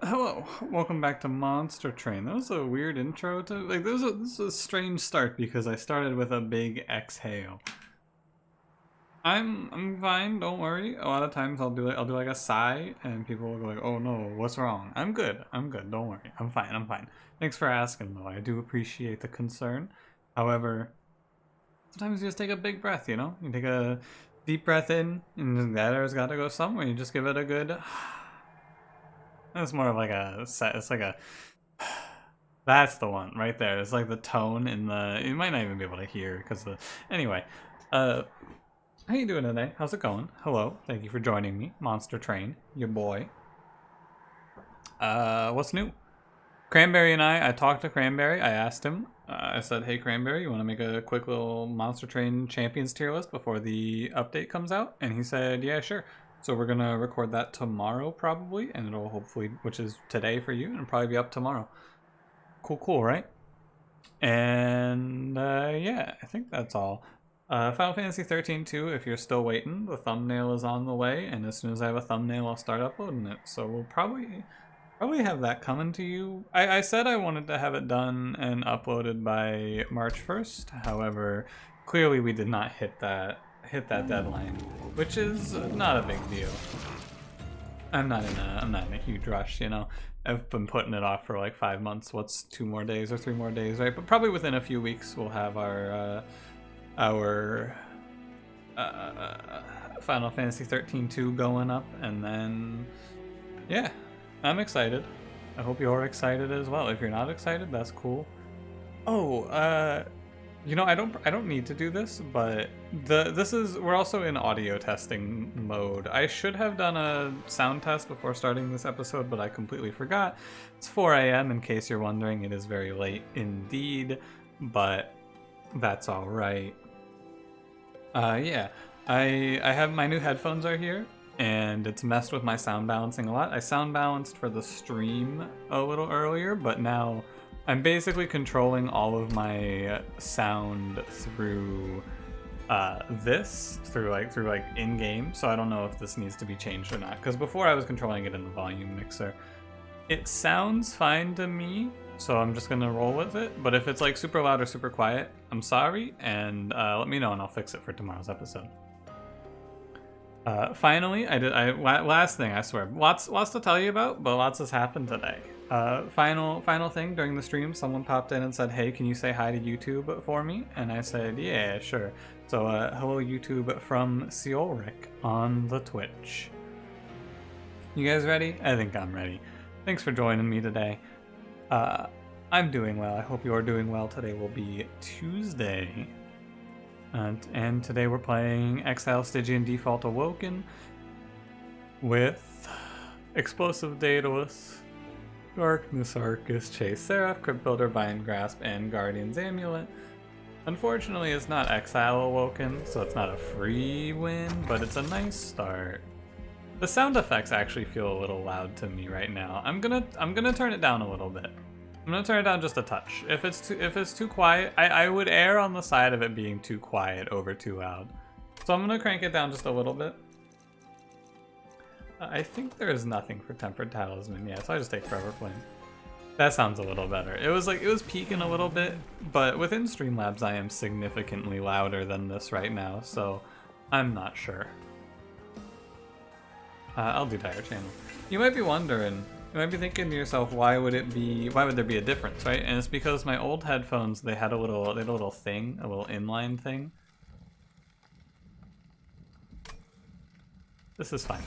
Hello, welcome back to Monster Train. That was a weird intro to this was a strange start because I started with a big exhale. I'm fine, don't worry. A lot of times I'll do like a sigh and people will go like, "Oh no, what's wrong?" I'm good, don't worry. I'm fine. Thanks for asking though. I do appreciate the concern. However, sometimes you just take a big breath, you know? You take a deep breath in and that air's gotta go somewhere. You just give it a good It's more of like it's like a, that's the one right there. It's like the tone in the, you might not even be able to hear because anyway, how you doing today? How's it going? Hello, thank you for joining me, Monster Train, your boy. What's new? Cranberry and I talked to Cranberry, I asked him, I said, hey Cranberry, you want to make a quick little Monster Train Champions tier list before the update comes out? And he said, yeah, sure. So we're gonna record that tomorrow probably, and it'll hopefully, which is today for you, and it'll probably be up tomorrow. Cool, right? And yeah, I think that's all. Final Fantasy 13 2, if you're still waiting, the thumbnail is on the way, and as soon as I have a thumbnail, I'll start uploading it. So we'll probably have that coming to you. I said I wanted to have it done and uploaded by March 1st. However, clearly we did not hit that deadline, which is not a big deal. I'm not in a huge rush, you know. I've been putting it off for like 5 months. What's 2 more days or 3 more days, right? But probably within a few weeks we'll have our Final Fantasy 13 2 going up, and then yeah, I'm excited. I hope you're excited as well. If you're not excited, that's cool. Oh, you know, I don't need to do this, but we're also in audio testing mode. I should have done a sound test before starting this episode, but I completely forgot. It's 4 a.m. in case you're wondering. It is very late indeed, but that's all right. Yeah, I have my new headphones are here, and it's messed with my sound balancing a lot. I sound balanced for the stream a little earlier, but now I'm basically controlling all of my sound through through like in-game, so I don't know if this needs to be changed or not, because before I was controlling it in the volume mixer. It sounds fine to me, so I'm just gonna roll with it, but if it's like super loud or super quiet, I'm sorry, and let me know and I'll fix it for tomorrow's episode. Finally, last thing, I swear, lots to tell you about, but lots has happened today. Final thing, during the stream, someone popped in and said, hey, can you say hi to YouTube for me? And I said, yeah, sure. So, hello YouTube from Seolric on the Twitch. You guys ready? I think I'm ready. Thanks for joining me today. I'm doing well. I hope you're doing well. Today will be Tuesday. And today we're playing Exile Stygian Default Awoken with Explosive Daedalus, Darkness Arcus, Chase Seraph, Crypt Builder, Bind Grasp, and Guardian's Amulet. Unfortunately, it's not Exile Awoken, so it's not a free win, but it's a nice start. The sound effects actually feel a little loud to me right now. I'm gonna turn it down a little bit. I'm gonna turn it down just a touch. If it's too quiet, I would err on the side of it being too quiet over too loud. So I'm gonna crank it down just a little bit. I think there is nothing for Tempered Talisman, yeah, so I just take Forever Flame. That sounds a little better. It was peaking a little bit, but within Streamlabs I am significantly louder than this right now, so I'm not sure. I'll do Dire Channel. You might be wondering, you might be thinking to yourself, why would there be a difference, right? And it's because my old headphones, they had a little thing, a little inline thing. This is fine.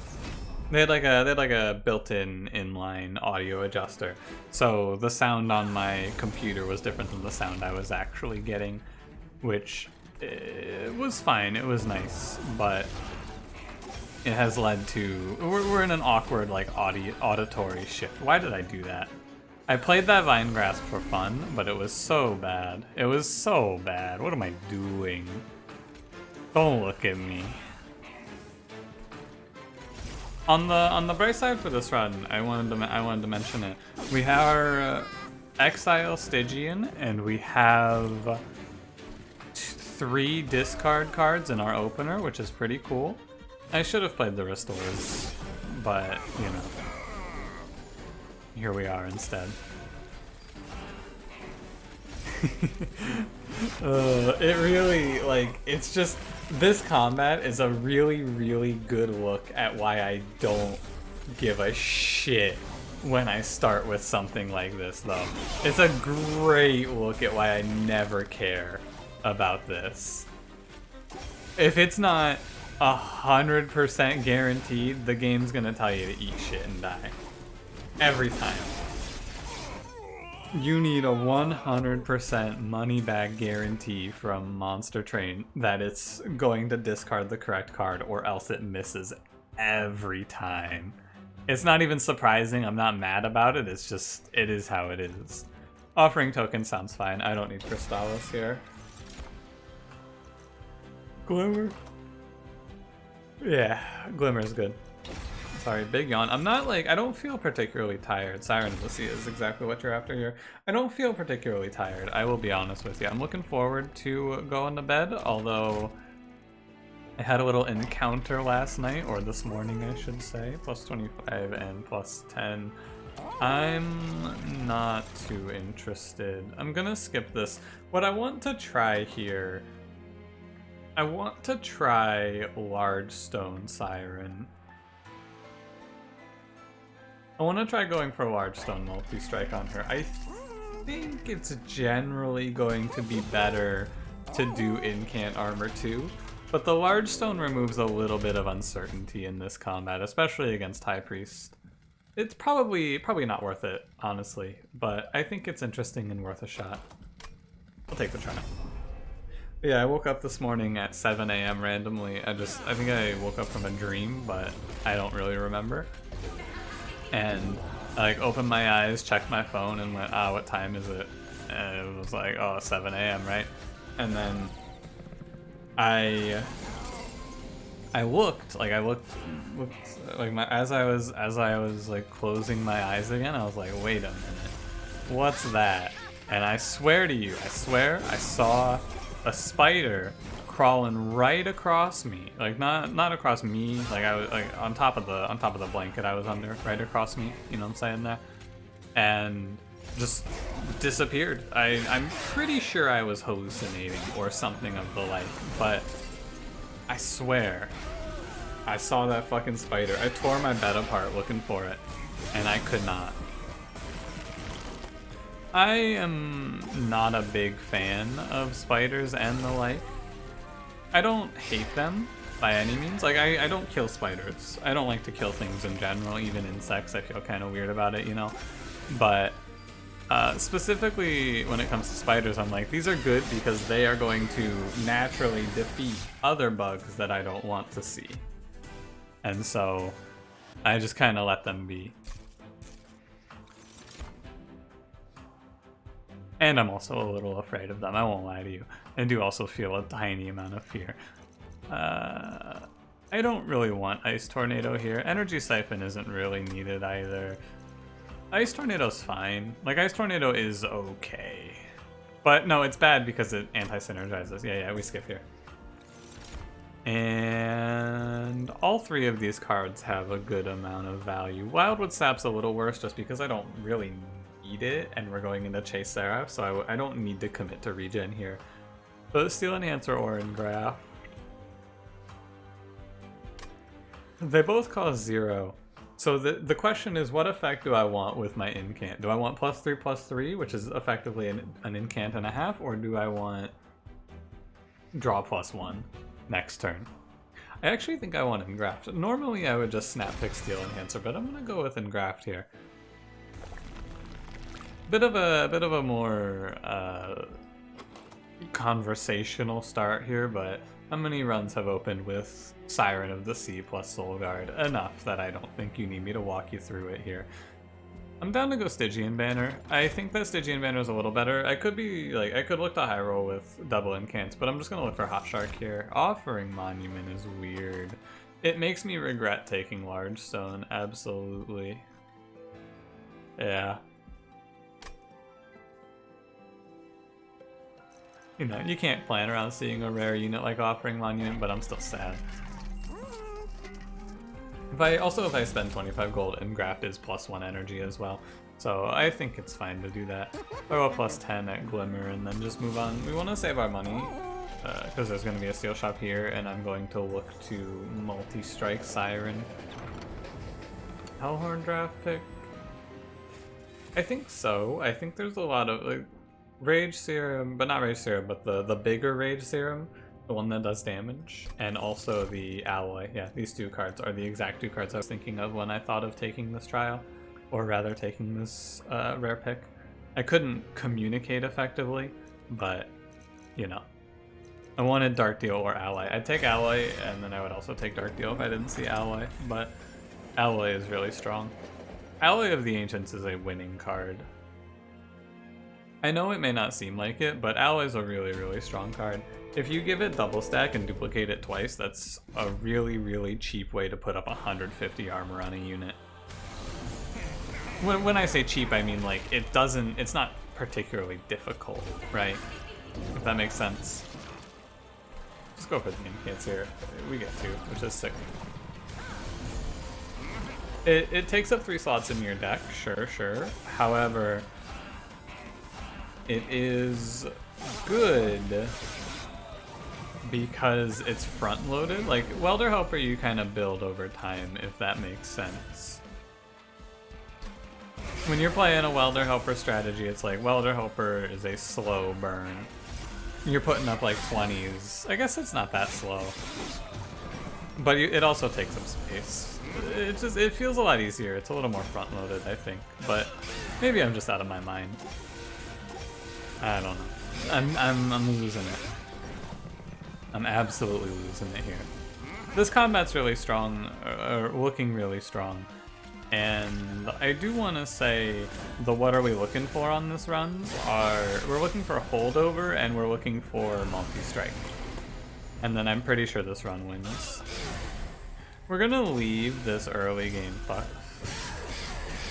They had like a built-in inline audio adjuster, so the sound on my computer was different than the sound I was actually getting, which was fine. It was nice, but it has led to we're in an awkward like auditory shift. Why did I do that? I played that Vine Grasp for fun, but it was so bad. It was so bad. What am I doing? Don't look at me. On the bright side for this run, I wanted to mention it. We have our Exile Stygian, and we have 3 discard cards in our opener, which is pretty cool. I should have played the Restores, but you know. here we are instead. It really, like, it's just, this combat is a really, really good look at why I don't give a shit when I start with something like this, though. It's a great look at why I never care about this. If it's not 100% guaranteed, the game's gonna tell you to eat shit and die. Every time. You need a 100% money back guarantee from Monster Train that it's going to discard the correct card, or else it misses every time. It's not even surprising, I'm not mad about it, it's just, it is how it is. Offering token sounds fine, I don't need Crystallis here. Glimmer? Yeah, Glimmer's good. Sorry, big yawn. I'm not like, I don't feel particularly tired. Siren of the Sea is exactly what you're after here. I don't feel particularly tired, I will be honest with you. I'm looking forward to going to bed, although I had a little encounter last night, or this morning I should say. Plus 25 and plus 10. I'm not too interested. I'm gonna skip this. What I want to try here, I want to try Large Stone Siren. I want to try going for Large Stone multi-strike on her. I think it's generally going to be better to do Incant Armor too. But the Large Stone removes a little bit of uncertainty in this combat, especially against High Priest. It's probably not worth it, honestly, but I think it's interesting and worth a shot. I'll take the try. Yeah, I woke up this morning at 7 AM randomly. I think I woke up from a dream, but I don't really remember. And I like opened my eyes, checked my phone, and went, what time is it? And it was like, 7 AM, right? And then I looked like as I was like closing my eyes again, I was like, wait a minute, what's that? And I swear to you, I saw a spider crawling right across me, like not across me, like I was like on top of the blanket I was under, right across me, you know what I'm saying there, and just disappeared. I'm pretty sure I was hallucinating or something of the like, but I swear I saw that fucking spider. I tore my bed apart looking for it, and I could not. I am not a big fan of spiders and the like. I don't hate them by any means. Like, I don't kill spiders. I don't like to kill things in general, even insects. I feel kind of weird about it, you know? But specifically when it comes to spiders, I'm like, these are good because they are going to naturally defeat other bugs that I don't want to see. And so I just kind of let them be. And I'm also a little afraid of them, I won't lie to you. I do also feel a tiny amount of fear. I don't really want Ice Tornado here. Energy Siphon isn't really needed either. Ice Tornado's fine. Like, Ice Tornado is okay. But no, it's bad because it anti-synergizes. Yeah, we skip here. And all three of these cards have a good amount of value. Wildwood Sap's a little worse just because I don't really need it, and we're going into Chase Seraph, so I don't need to commit to regen here. But Steel Enhancer or Engraft. They both cost 0. So the question is, what effect do I want with my Incant? Do I want +3/+3, which is effectively an Incant and a half, or do I want draw +1 next turn? I actually think I want Engraft. Normally I would just snap pick Steel Enhancer, but I'm gonna go with Engraft here. Bit of a more conversational start here, but how many runs have opened with Siren of the Sea plus Soul Guard? Enough that I don't think you need me to walk you through it here. I'm down to go Stygian Banner. I think that Stygian Banner is a little better. I could look to high roll with double incants, but I'm just gonna look for Hot Shark here. Offering Monument is weird. It makes me regret taking Large Stone, absolutely. Yeah. You know, you can't plan around seeing a rare unit like Offering Monument, but I'm still sad. If I spend 25 gold, and graft is +1 energy as well. So I think it's fine to do that. I go +10 at Glimmer and then just move on. We want to save our money because there's going to be a steel shop here, and I'm going to look to multi-strike Siren. Hellhorn draft pick? I think so. I think there's a lot of like Rage Serum, but not Rage Serum, but the bigger Rage Serum, the one that does damage, and also the Alloy. Yeah, these two cards are the exact two cards I was thinking of when I thought of taking this trial. Or rather taking this rare pick. I couldn't communicate effectively, but, you know. I wanted Dark Deal or Alloy. I'd take Alloy, and then I would also take Dark Deal if I didn't see Alloy, but Alloy is really strong. Alloy of the Ancients is a winning card. I know it may not seem like it, but Alloy is a really, really strong card. If you give it double stack and duplicate it twice, that's a really, really cheap way to put up 150 armor on a unit. When I say cheap, I mean like it's not particularly difficult, right? If that makes sense. Just go for the Incancer here. We get 2, which is sick. It takes up 3 slots in your deck, sure. However, it is good because it's front loaded. Like Welder Helper you kind of build over time, if that makes sense. When you're playing a Welder Helper strategy, it's like Welder Helper is a slow burn. You're putting up like 20s. I guess it's not that slow. But it also takes up space. It feels a lot easier. It's a little more front loaded, I think. But maybe I'm just out of my mind. I don't know. I'm losing it. I'm absolutely losing it here. This combat's really strong, or looking really strong. And I do want to say the what are we looking for on this runs are we're looking for a holdover and we're looking for multi-strike. And then I'm pretty sure this run wins. We're gonna leave this early game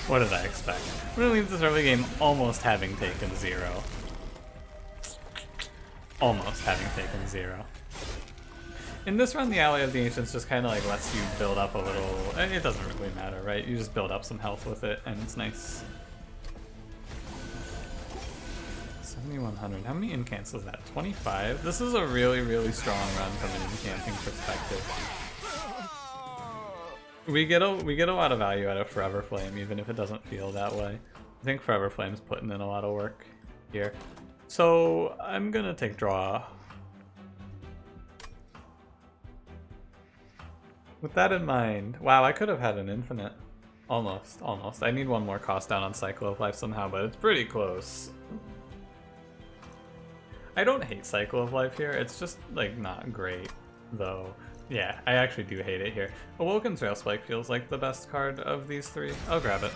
what did I expect? We're gonna leave this early game almost having taken 0. Almost having taken 0. In this run, the Ally of the Ancients just kind of like lets you build up a little. It doesn't really matter, right? You just build up some health with it, and it's nice. 7,100. How many incants is that? 25? This is a really, really strong run from an incanting perspective. We get a lot of value out of Forever Flame, even if it doesn't feel that way. I think Forever Flame's putting in a lot of work here. So I'm gonna take draw. With that in mind, wow, I could have had an infinite. Almost. I need one more cost down on Cycle of Life somehow, but it's pretty close. I don't hate Cycle of Life here, it's just, like, not great, though. Yeah, I actually do hate it here. Awoken's Rail Spike feels like the best card of these 3. I'll grab it.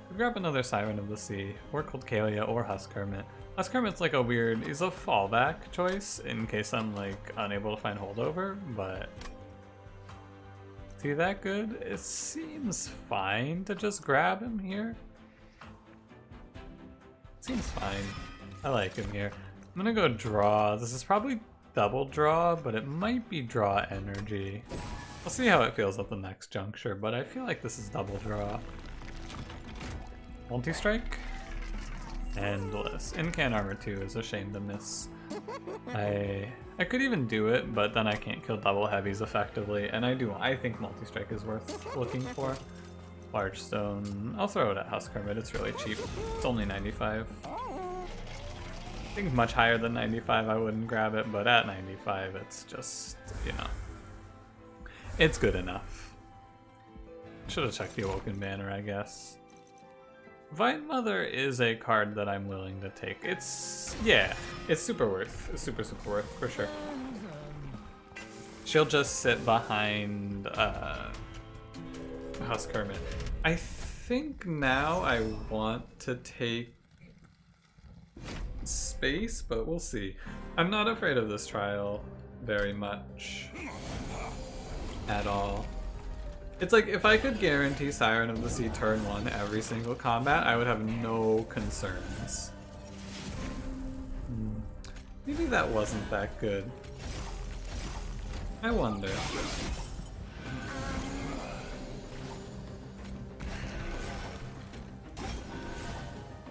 We'll grab another Siren of the Sea, or Cold Kalia, or Husk Hermit. Husk Hermit's like he's a fallback choice in case I'm like unable to find holdover, but is he that good? It seems fine to just grab him here. Seems fine. I like him here. I'm gonna go draw. This is probably double draw, but it might be draw energy. We'll see how it feels at the next juncture, but I feel like this is double draw. Multi-strike? Endless. Incant Armor 2 is a shame to miss. I could even do it, but then I can't kill double heavies effectively, and I think multi-strike is worth looking for. Large Stone. I'll throw it at Husk Hermit, it's really cheap. It's only 95. I think much higher than 95 I wouldn't grab it, but at 95 it's just, you know. It's good enough. Should have checked the Awoken banner, I guess. Vine Mother is a card that I'm willing to take. It's super worth. It's super worth, for sure. She'll just sit behind Husk Hermit. I think now I want to take space, but we'll see. I'm not afraid of this trial very much at all. It's like, if I could guarantee Siren of the Sea turn 1 every single combat, I would have no concerns. Maybe that wasn't that good. I wonder.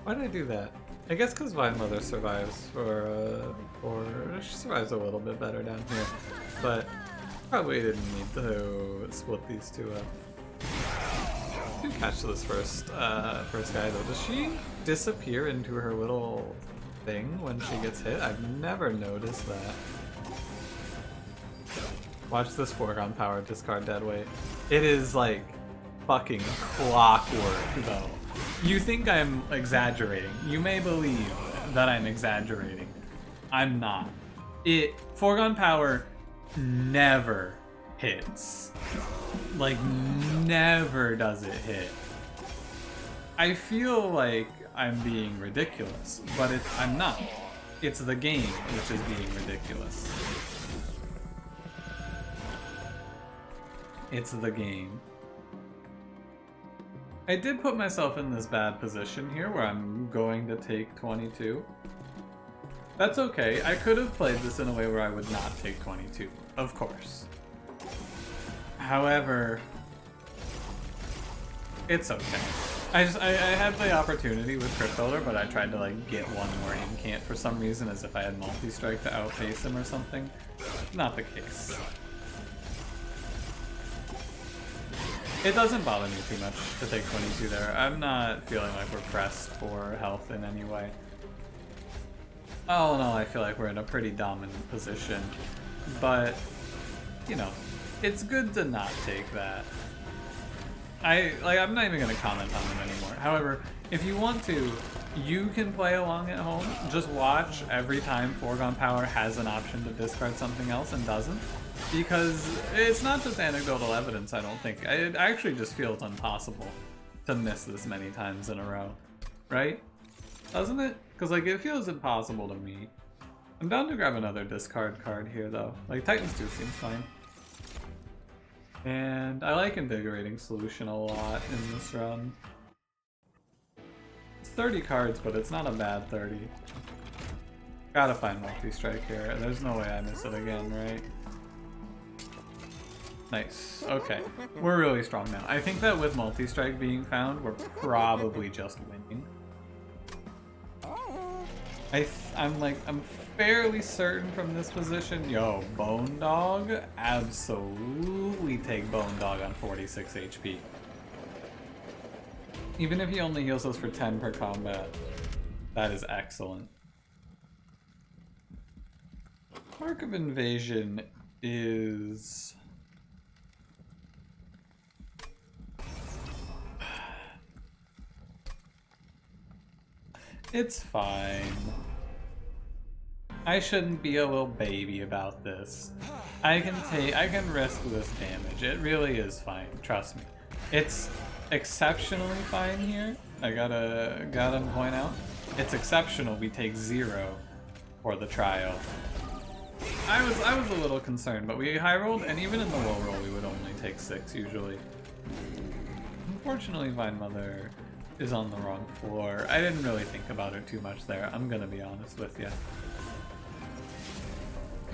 Why did I do that? I guess because Vine Mother survives she survives a little bit better down here, but probably didn't need to split these two up. Do catch this first guy though. Does she disappear into her little thing when she gets hit? I've never noticed that. Watch this foregone power discard dead weight. It is like fucking clockwork though. You think I'm exaggerating. You may believe that I'm exaggerating. I'm not. Foregone power never hits. Like, never does it hit. I feel like I'm being ridiculous, but I'm not. It's the game which is being ridiculous. It's the game. I did put myself in this bad position here where I'm going to take 22. That's okay. I could have played this in a way where I would not take 22, of course. However, it's okay. I had the opportunity with Crypt Builder, but I tried to like get one more incant for some reason as if I had multi-strike to outpace him or something. Not the case. It doesn't bother me too much to take 22 there. I'm not feeling like we're pressed for health in any way. All in all, I feel like we're in a pretty dominant position. But, you know, it's good to not take that. I'm not even going to comment on them anymore. However, if you want to, you can play along at home. Just watch every time Foregone Power has an option to discard something else and doesn't. Because it's not just anecdotal evidence, I don't think. It actually just feels impossible to miss this many times in a row. Right? Doesn't it? Because, like, it feels impossible to me. I'm down to grab another discard card here, though. Like, Titan's 2 seems fine. And I like Invigorating Solution a lot in this run. It's 30 cards, but it's not a bad 30. Gotta find multi-strike here. There's no way I miss it again, right? Nice. Okay. We're really strong now. I think that with multi-strike being found, we're probably just winning. I'm fairly certain from this position. Yo, Bone Dog? Absolutely take Bone Dog on 46 HP. Even if he only heals us for 10 per combat. That is excellent. Mark of Invasion is... It's fine. I shouldn't be a little baby about this. I can risk this damage. It really is fine, trust me. It's exceptionally fine here. I gotta point out. It's exceptional we take 0 for the trial. I was a little concerned, but we high rolled, and even in the low roll we would only take 6 usually. Unfortunately, Vine Mother is on the wrong floor. I didn't really think about it too much there. I'm gonna be honest with you.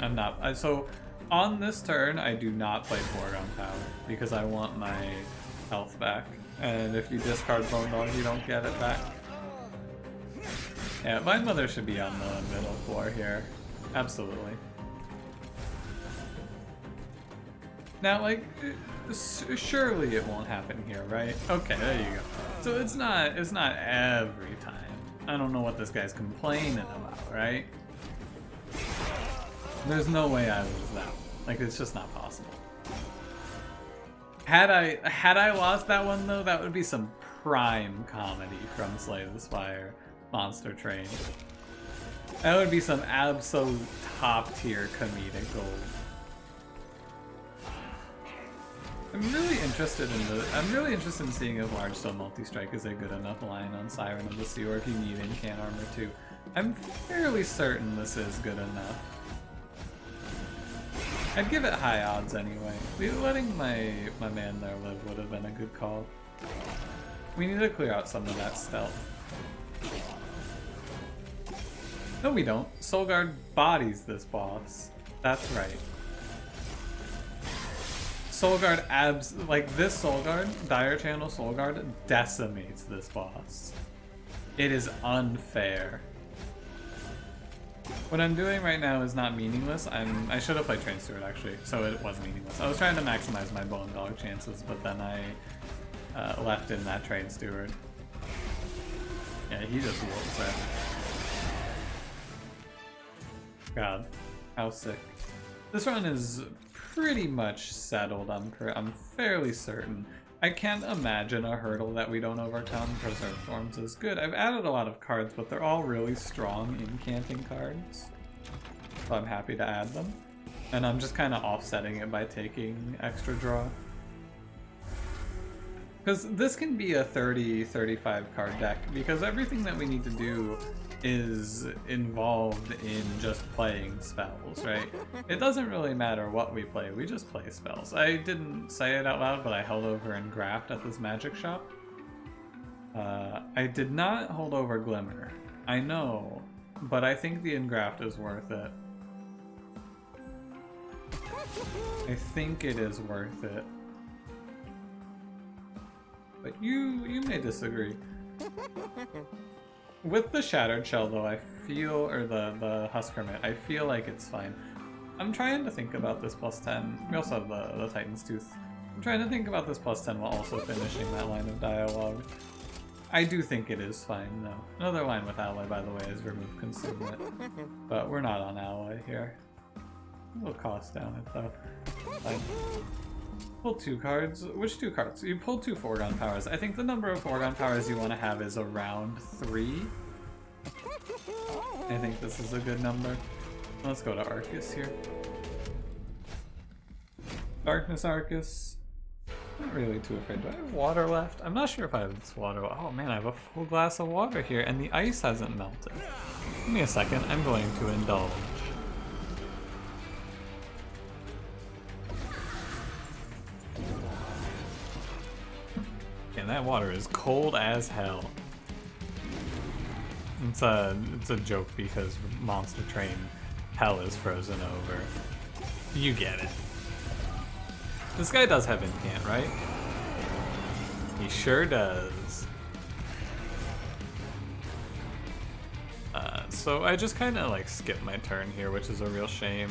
I'm not. So on this turn, I do not play Foregone Power because I want my health back. And if you discard Bone Dog, you don't get it back. Yeah, Vine Mother should be on the middle floor here. Absolutely. Now, like, surely it won't happen here, right? Okay, there you go. So it's not every time. I don't know what this guy's complaining about, right? There's no way I lose that. Like, it's just not possible. Had I lost that one though, that would be some prime comedy from Slay the Spire Monster Train. That would be some absolute top tier comedic gold. I'm really interested in seeing if Largestone Multi-Strike is a good enough line on Siren of the Sea, or if you need Incant Armor too. I'm fairly certain this is good enough. I'd give it high odds anyway. Letting my man there live would have been a good call. We need to clear out some of that stealth. No, we don't. Soulguard bodies this boss. That's right. Soulguard like this Soulguard, Dire Channel Soulguard, decimates this boss. It is unfair. What I'm doing right now is not meaningless. I should have played Train Steward actually, so it was meaningless. I was trying to maximize my bone dog chances, but then I left in that Train Steward. Yeah, he just whoops it. God, how sick. This run is pretty much settled, I'm fairly certain. I can't imagine a hurdle that we don't overcome. Preserve Thorns is good. I've added a lot of cards, but they're all really strong incanting cards. So I'm happy to add them. And I'm just kind of offsetting it by taking extra draw. Because this can be a 30-35 card deck, because everything that we need to do is involved in just playing spells, right? It doesn't really matter what we play, we just play spells. I didn't say it out loud, but I held over and Graft at this magic shop. I did not hold over Glimmer. I know, but I think the Engraft is worth it. I think it is worth it. But you may disagree. With the Shattered Shell though, I feel, or the Husk Hermit, I feel like it's fine. I'm trying to think about this +10. We also have the Titan's Tooth. I'm trying to think about this +10 while also finishing that line of dialogue. I do think it is fine though. Another line with Alloy, by the way, is remove Consume It. But we're not on Alloy here. We'll cost down it though. Fine. Pull 2 cards. Which 2 cards? You pulled 2 foregone powers. I think the number of foregone powers you want to have is around 3. I think this is a good number. Let's go to Arcus here. Darkness Arcus. Not really too afraid. Do I have water left? I'm not sure if I have this water. Oh man, I have a full glass of water here and the ice hasn't melted. Give me a second. I'm going to indulge. And that water is cold as hell. It's a joke because Monster Train hell is frozen over. You get it. This guy does have Incant, right? He sure does. So I just kind of like skipped my turn here, which is a real shame.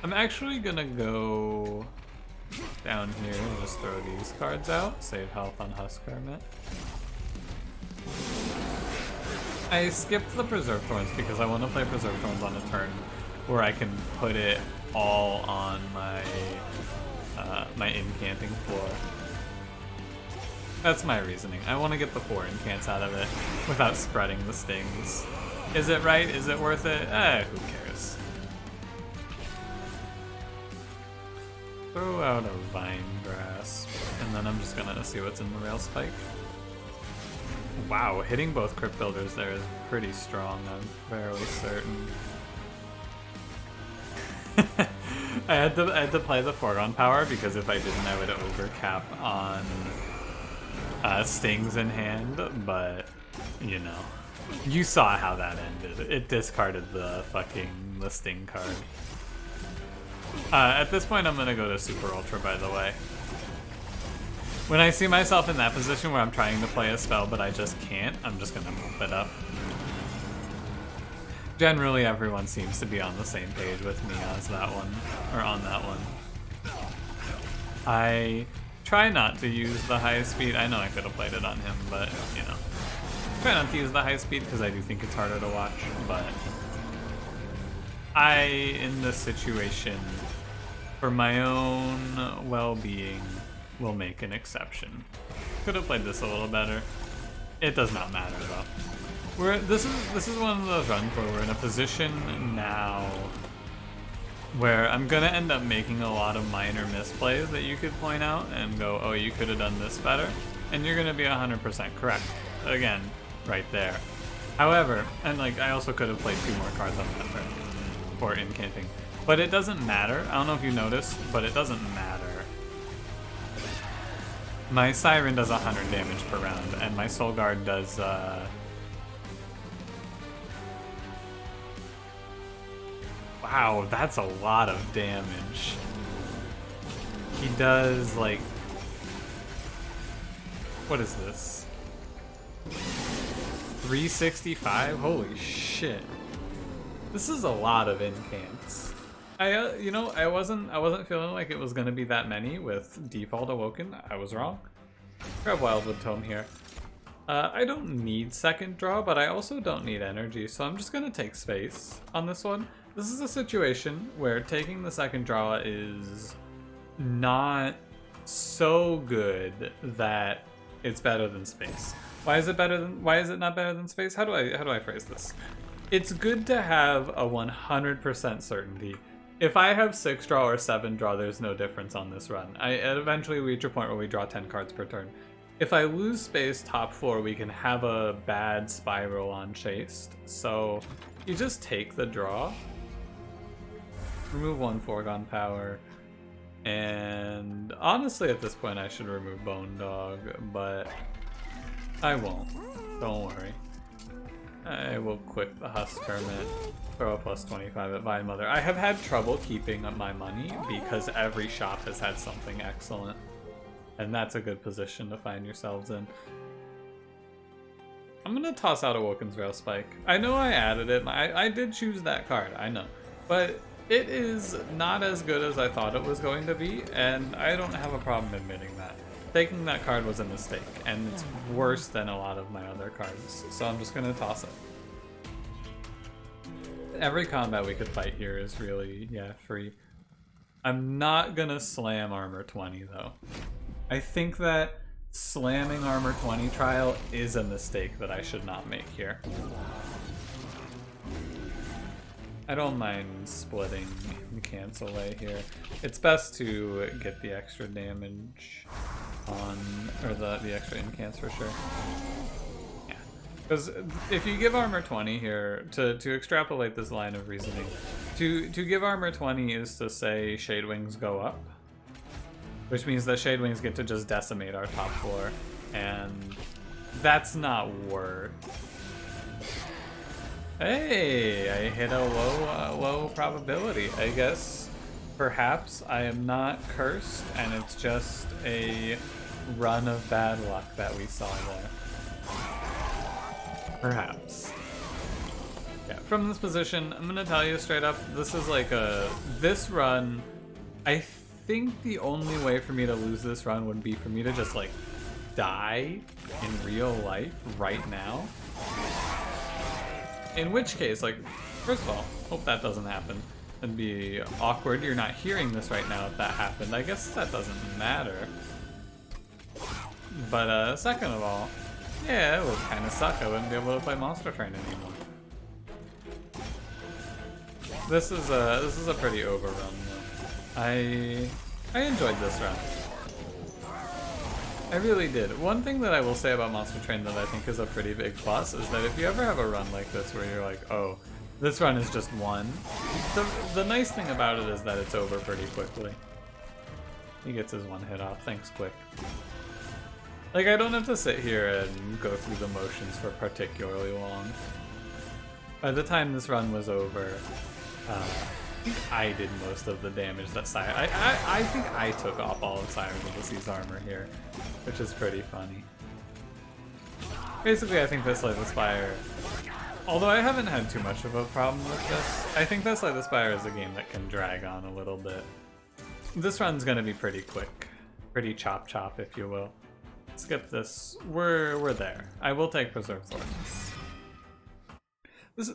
I'm actually gonna go down here and just throw these cards out. Save health on Husk Hermit. I skipped the Preserve Thorns because I want to play Preserve Thorns on a turn where I can put it all on my my incanting floor. That's my reasoning. I want to get the 4 incants out of it without spreading the stings. Is it right? Is it worth it? Who cares? Throw out a Vine Grasp, and then I'm just gonna see what's in the Rail Spike. Wow, hitting both Crypt Builders there is pretty strong, I'm fairly certain. I had to play the foregone power because if I didn't, I would overcap on stings in hand, but you know, you saw how that ended. It discarded the sting card. At this point, I'm gonna go to Super Ultra, by the way. When I see myself in that position where I'm trying to play a spell but I just can't, I'm just gonna move it up. Generally, everyone seems to be on the same page with me as that one, or on that one. I try not to use the high speed. I know I could have played it on him, but you know. Try not to use the high speed because I do think it's harder to watch, but in this situation, for my own well-being, will make an exception. Could have played this a little better. It does not matter though. This is one of those runs where we're in a position now where I'm gonna end up making a lot of minor misplays that you could point out and go, oh, you could have done this better, and you're gonna be 100% correct. Again, right there. However, and like I also could have played 2 more cards on that turn for incanting, but it doesn't matter. I don't know if you noticed, but it doesn't matter. My Siren does 100 damage per round, and my Soul Guard does wow, that's a lot of damage. He does like, what is this? 365? Holy shit. This is a lot of incants. You know, I wasn't feeling like it was gonna be that many with default Awoken. I was wrong. Grab Wildwood Tome here. I don't need second draw, but I also don't need energy, so I'm just gonna take space on this one. This is a situation where taking the second draw is not so good that it's better than space. Why is it not better than space? How do I phrase this? It's good to have a 100% certainty. If I have 6 draw or 7 draw, there's no difference on this run. I eventually reach a point where we draw 10 cards per turn. If I lose space top 4, we can have a bad spiral on Chased. So you just take the draw, remove 1 foregone power, and honestly at this point I should remove Bone Dog, but I won't. Don't worry. I will quit the Husk Hermit, throw a plus 25 at Vine Mother. I have had trouble keeping up my money because every shop has had something excellent. And that's a good position to find yourselves in. I'm gonna toss out Awoken's Rail Spike. I know I added it, I did choose that card, I know. But it is not as good as I thought it was going to be, and I don't have a problem admitting that. Taking that card was a mistake, and it's worse than a lot of my other cards, so I'm just gonna toss it. Every combat we could fight here is really, yeah, free. I'm not gonna slam Armor 20 though. I think that slamming Armor 20 Trial is a mistake that I should not make here. I don't mind splitting Cancel away here. It's best to get the extra damage on, or the extra incants for sure. Yeah, because if you give Armor 20 here, to extrapolate this line of reasoning, to give Armor 20 is to say Shadewings go up. Which means that Shadewings get to just decimate our top 4, and that's not worth. Hey, I hit a low probability. I guess perhaps I am not cursed, and it's just a run of bad luck that we saw there. Perhaps. Yeah, from this position, I'm gonna tell you straight up, this is like this run, I think the only way for me to lose this run would be for me to just like die in real life right now. In which case, like, first of all, hope that doesn't happen. It'd be awkward. You're not hearing this right now if that happened. I guess that doesn't matter. But second of all, yeah, it would kind of suck. I wouldn't be able to play Monster Train anymore. This is a pretty overrun though. I enjoyed this run. I really did. One thing that I will say about Monster Train that I think is a pretty big plus is that if you ever have a run like this where you're like, oh, this run is just one, the nice thing about it is that it's over pretty quickly. He gets his one hit off. Thanks, Quick. Like, I don't have to sit here and go through the motions for particularly long. By the time this run was over, I think I did most of the damage that Siren... I think I took off all of Siren of the Sea's armor here, which is pretty funny. Basically, I think this Slay the Spire... Although I haven't had too much of a problem with this, I think that Slay the Spire is a game that can drag on a little bit. This run's gonna be pretty quick. Pretty chop-chop, if you will. Skip this. We're there. I will take Preserve Thorns.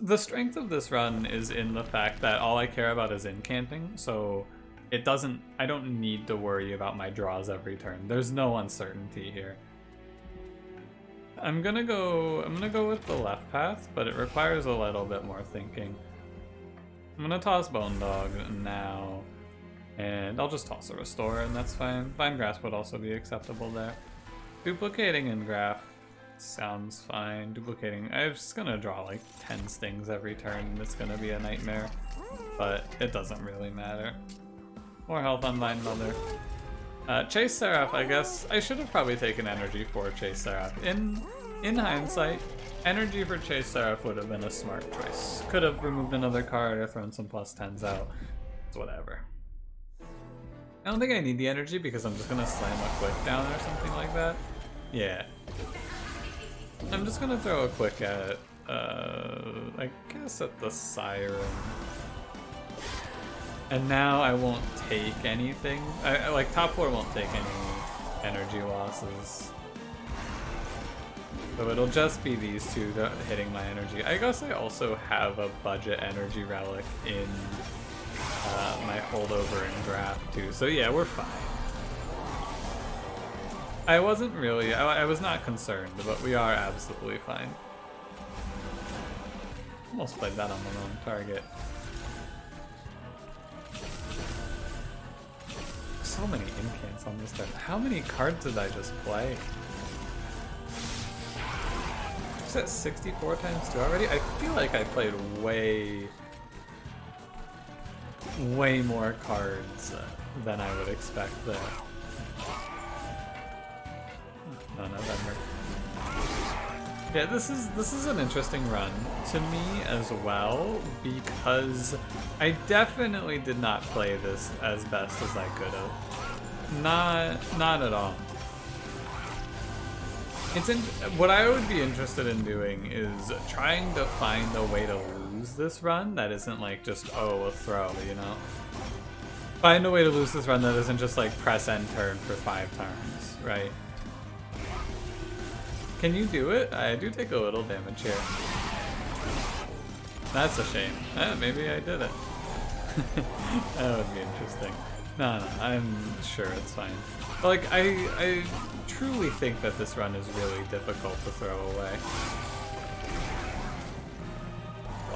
The strength of this run is in the fact that all I care about is incanting, so I don't need to worry about my draws every turn. There's no uncertainty here. I'm gonna go with the left path, but it requires a little bit more thinking. I'm gonna toss Bone Dog now, and I'll just toss a Restore, and that's fine. Vine Grasp would also be acceptable there. Duplicating Engraph sounds fine. Duplicating, I'm just gonna draw like 10 stings every turn, and it's gonna be a nightmare, but it doesn't really matter. More health on Vine Mother. Chase Seraph, I guess I should have probably taken energy for Chase Seraph. In hindsight, energy for Chase Seraph would have been a smart choice. Could have removed another card or thrown some plus 10s out. It's whatever. I don't think I need the energy because I'm just gonna slam a Quick down or something like that. Yeah. I'm just gonna throw a quick at, I guess at the Siren. And now I won't take anything. Like, top 4 won't take any energy losses. So it'll just be these two hitting my energy. I guess I also have a budget energy relic in my holdover and draft too. So yeah, we're fine. I wasn't really, I was not concerned, but we are absolutely fine. Almost played that on the wrong target. So many incants on this turn. How many cards did I just play? Is that 64 times 2 already? I feel like I played way more cards than I would expect there. No, November. Yeah, this is an interesting run to me as well, because I definitely did not play this as best as I could have. Not at all. What I would be interested in doing is trying to find a way to lose this run that isn't like just, oh, a throw, you know? Find a way to lose this run that isn't just like press end turn for 5 turns, right? Can you do it? I do take a little damage here. That's a shame. Maybe I did it. That would be interesting. No, I'm sure it's fine. But like, I truly think that this run is really difficult to throw away.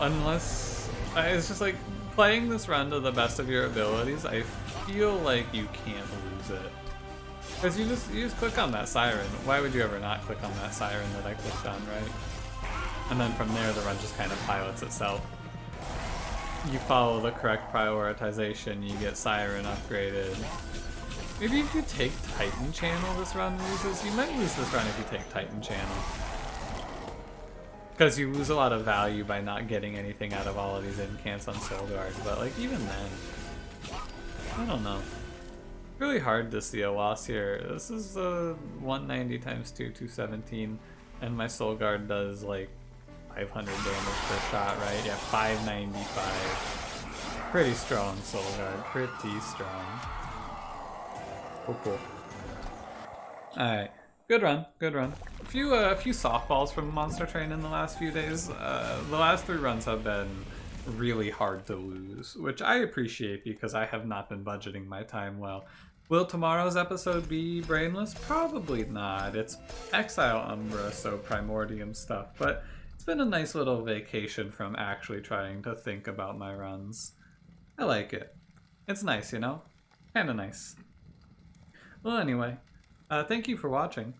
Unless, it's just like, playing this run to the best of your abilities, I feel like you can't lose it. Because you just click on that Siren. Why would you ever not click on that Siren that I clicked on, right? And then from there, the run just kind of pilots itself. You follow the correct prioritization, you get Siren upgraded. Maybe if you take Titan Channel, this run loses. You might lose this run if you take Titan Channel. Because you lose a lot of value by not getting anything out of all of these incants on Soul Guard. But like, even then, I don't know. Really hard to see a loss here. This is 190 times 2, 217, and my Soul Guard does like 500 damage per shot, right? Yeah, 595. Pretty strong Soul Guard, pretty strong. Oh, cool. Alright, good run, good run. A few softballs from Monster Train in the last few days. The last 3 runs have been really hard to lose, which I appreciate because I have not been budgeting my time well. Will tomorrow's episode be brainless? Probably not. It's Exile Umbra, so Primordium stuff, but it's been a nice little vacation from actually trying to think about my runs. I like it. It's nice, you know? Kinda nice. Well, anyway, thank you for watching.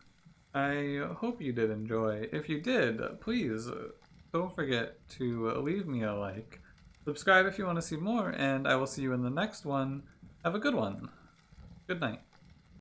I hope you did enjoy. If you did, please don't forget to leave me a like. Subscribe if you want to see more, and I will see you in the next one. Have a good one. Good night.